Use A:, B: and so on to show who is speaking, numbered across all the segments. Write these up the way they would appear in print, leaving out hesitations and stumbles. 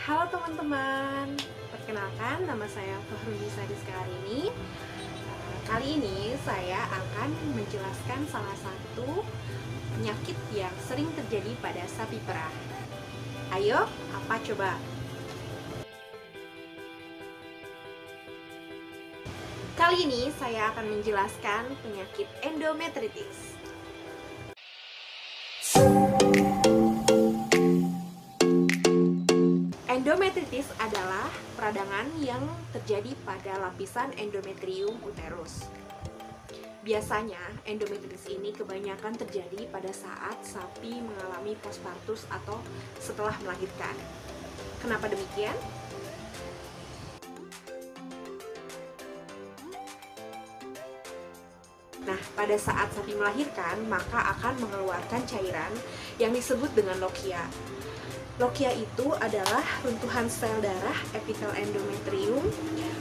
A: Halo teman-teman, perkenalkan nama saya Fahrunisa Rizkarini. Kali ini saya akan menjelaskan salah satu penyakit yang sering terjadi pada sapi perah. Ayo, apa coba? Kali ini saya akan menjelaskan penyakit endometritis. Endometritis adalah peradangan yang terjadi pada lapisan endometrium uterus. Biasanya, endometritis ini kebanyakan terjadi pada saat sapi mengalami postpartus atau setelah melahirkan. Kenapa demikian? Nah, pada saat sapi melahirkan, maka akan mengeluarkan cairan yang disebut dengan lochia. Lochia itu adalah runtuhan sel darah epitel endometrium,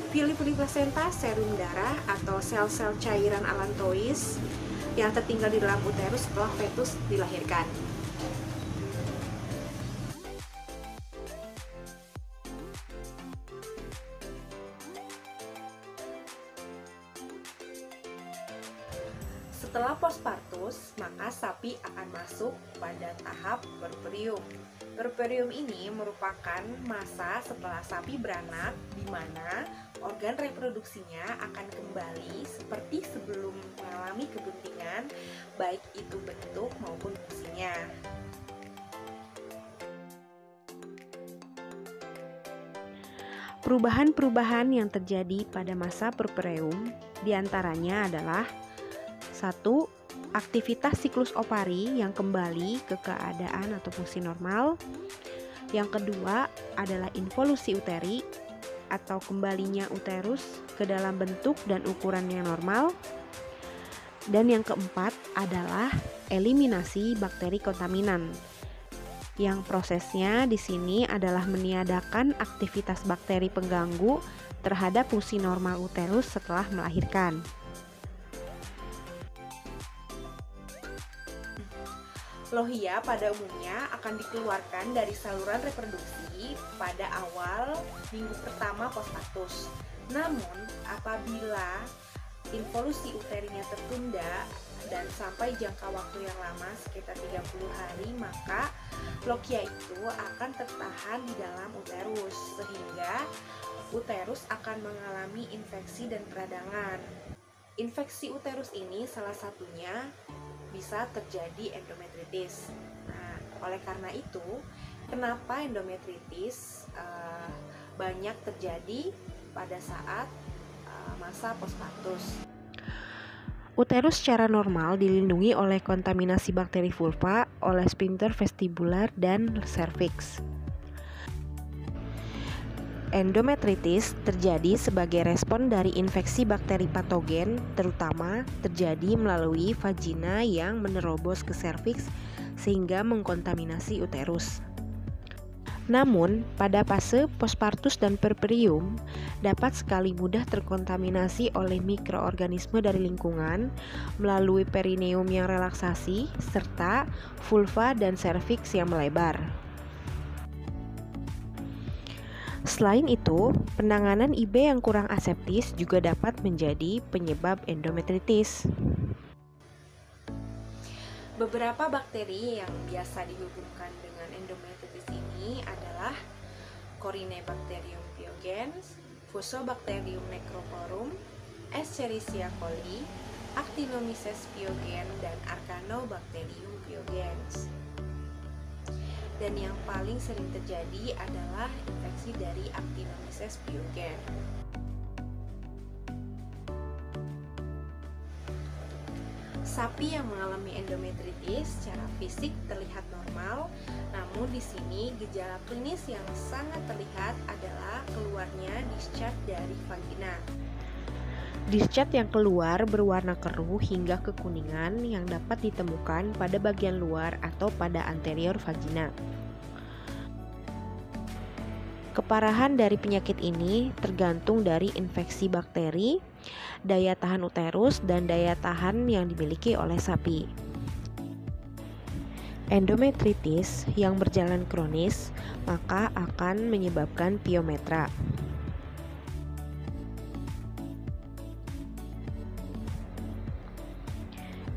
A: pili-pili plasenta, serum darah, atau sel-sel cairan allantois yang tertinggal di dalam uterus setelah fetus dilahirkan. Setelah postpartus, maka sapi akan masuk pada tahap puerperium. Puerperium ini merupakan masa setelah sapi beranak di mana organ reproduksinya akan kembali seperti sebelum mengalami kebuntingan, baik itu bentuk maupun fungsinya. Perubahan-perubahan yang terjadi pada masa puerperium diantaranya adalah 1. Aktivitas siklus ovari yang kembali ke keadaan atau fungsi normal. Yang kedua adalah involusi uteri atau kembalinya uterus ke dalam bentuk dan ukuran yang normal. Dan yang keempat adalah eliminasi bakteri kontaminan. Yang prosesnya di sini adalah meniadakan aktivitas bakteri pengganggu terhadap fungsi normal uterus setelah melahirkan. Lohia pada umumnya akan dikeluarkan dari saluran reproduksi pada awal minggu pertama postpartus. Namun, apabila involusi uterinya tertunda dan sampai jangka waktu yang lama sekitar 30 hari, maka lochia itu akan tertahan di dalam uterus sehingga uterus akan mengalami infeksi dan peradangan. Infeksi uterus ini salah satunya bisa terjadi endometritis. Nah, oleh karena itu, kenapa endometritis banyak terjadi pada saat masa postpartus? Uterus secara normal dilindungi oleh kontaminasi bakteri vulva, oleh sphincter vestibular dan serviks. Endometritis terjadi sebagai respon dari infeksi bakteri patogen, terutama terjadi melalui vagina yang menerobos ke serviks sehingga mengkontaminasi uterus. Namun, pada fase postpartus dan puerperium dapat sekali mudah terkontaminasi oleh mikroorganisme dari lingkungan melalui perineum yang relaksasi serta vulva dan serviks yang melebar. Selain itu, penanganan IB yang kurang aseptis juga dapat menjadi penyebab endometritis. Beberapa bakteri yang biasa dihubungkan dengan endometritis ini adalah Corynebacterium pyogens, Fusobacterium necrophorum, Escherichia coli, Actinomyces pyogen, dan Arcanobacterium pyogens. Dan yang paling sering terjadi adalah infeksi dari Actinomyces pyogen. Sapi yang mengalami endometritis secara fisik terlihat normal, namun di sini gejala klinis yang sangat terlihat adalah keluarnya discharge dari vagina. Discharge yang keluar berwarna keruh hingga kekuningan yang dapat ditemukan pada bagian luar atau pada anterior vagina. Keparahan dari penyakit ini tergantung dari infeksi bakteri, daya tahan uterus, dan daya tahan yang dimiliki oleh sapi.
B: Endometritis yang berjalan kronis maka akan menyebabkan piometra.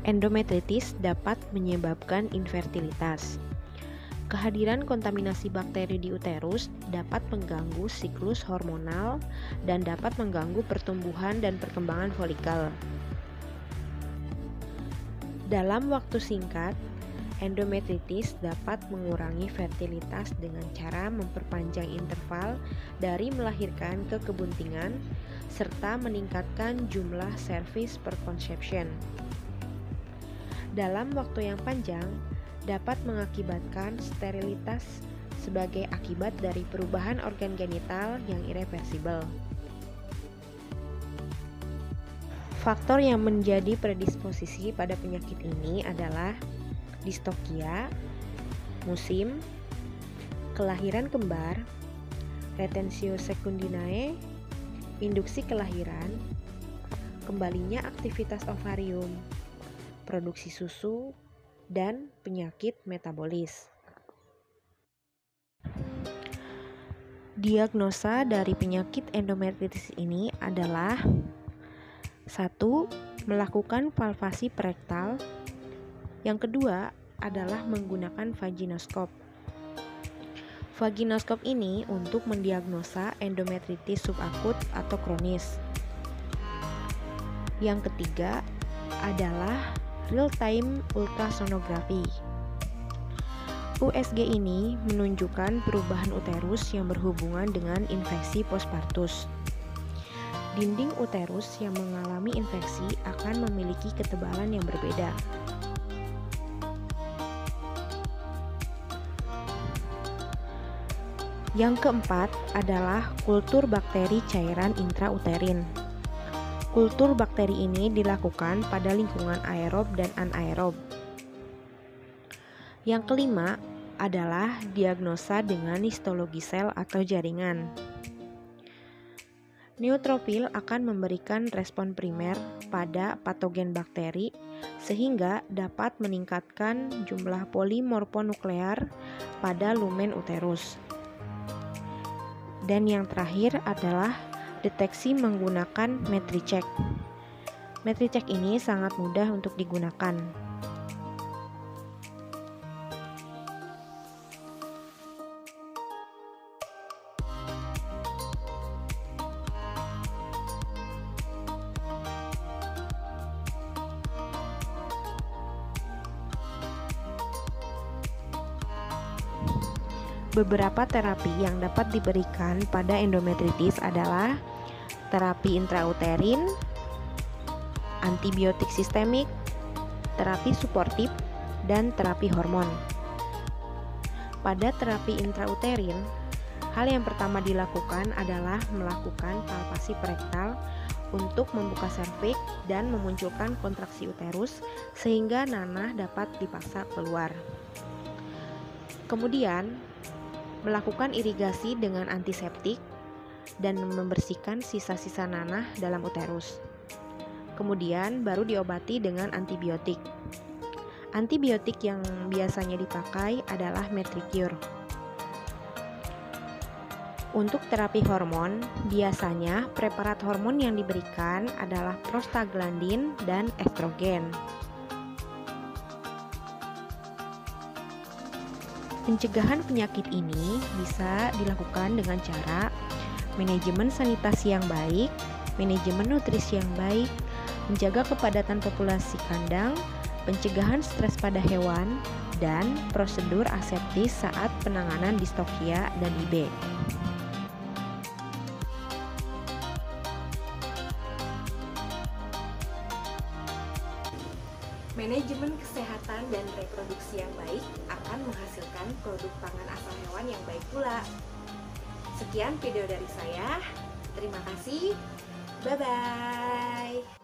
B: Endometritis dapat menyebabkan infertilitas. Kehadiran kontaminasi bakteri di uterus dapat mengganggu siklus hormonal dan dapat mengganggu pertumbuhan dan perkembangan folikel. Dalam waktu singkat, endometritis dapat mengurangi fertilitas dengan cara memperpanjang interval dari melahirkan ke kebuntingan serta meningkatkan jumlah service per conception. Dalam waktu yang panjang, dapat mengakibatkan sterilitas sebagai akibat dari perubahan organ genital yang irreversibel. Faktor yang menjadi predisposisi pada penyakit ini adalah distokia, musim, kelahiran kembar, retensio secundinae, induksi kelahiran, kembalinya aktivitas ovarium, produksi susu, dan penyakit metabolis. Diagnosa dari penyakit endometritis ini adalah 1. Melakukan palpasi rektal. Yang kedua adalah menggunakan vaginoskop. Vaginoskop ini untuk mendiagnosa endometritis subakut atau kronis. Yang ketiga adalah real-time ultrasonografi. USG ini menunjukkan perubahan uterus yang berhubungan dengan infeksi postpartus. Dinding uterus yang mengalami infeksi akan memiliki ketebalan yang berbeda. Yang keempat adalah kultur bakteri cairan intrauterin. Kultur bakteri ini dilakukan pada lingkungan aerob dan anaerob. Yang kelima adalah diagnosa dengan histologi sel atau jaringan. Neutrofil akan memberikan respon primer pada patogen bakteri sehingga dapat meningkatkan jumlah polimorfonuklear pada lumen uterus. Dan yang terakhir adalah deteksi menggunakan MetriCheck. MetriCheck ini sangat mudah untuk digunakan. Beberapa terapi yang dapat diberikan pada endometritis adalah terapi intrauterin, antibiotik sistemik, terapi suportif, dan terapi hormon. Pada terapi intrauterin, hal yang pertama dilakukan adalah melakukan palpasi rektal untuk membuka serviks dan memunculkan kontraksi uterus sehingga nanah dapat dipaksa keluar. Kemudian, melakukan irigasi dengan antiseptik dan membersihkan sisa-sisa nanah dalam uterus. Kemudian baru diobati dengan antibiotik. Antibiotik yang biasanya dipakai adalah Metricure. Untuk terapi hormon, biasanya preparat hormon yang diberikan adalah prostaglandin dan estrogen. Pencegahan penyakit ini bisa dilakukan dengan cara manajemen sanitasi yang baik, manajemen nutrisi yang baik, menjaga kepadatan populasi kandang, pencegahan stres pada hewan, dan prosedur aseptis saat penanganan distokia dan IB.
A: Manajemen kesehatan dan reproduksi yang baik akan menghasilkan produk pangan asal hewan yang baik pula. Sekian video dari saya. Terima kasih. Bye-bye.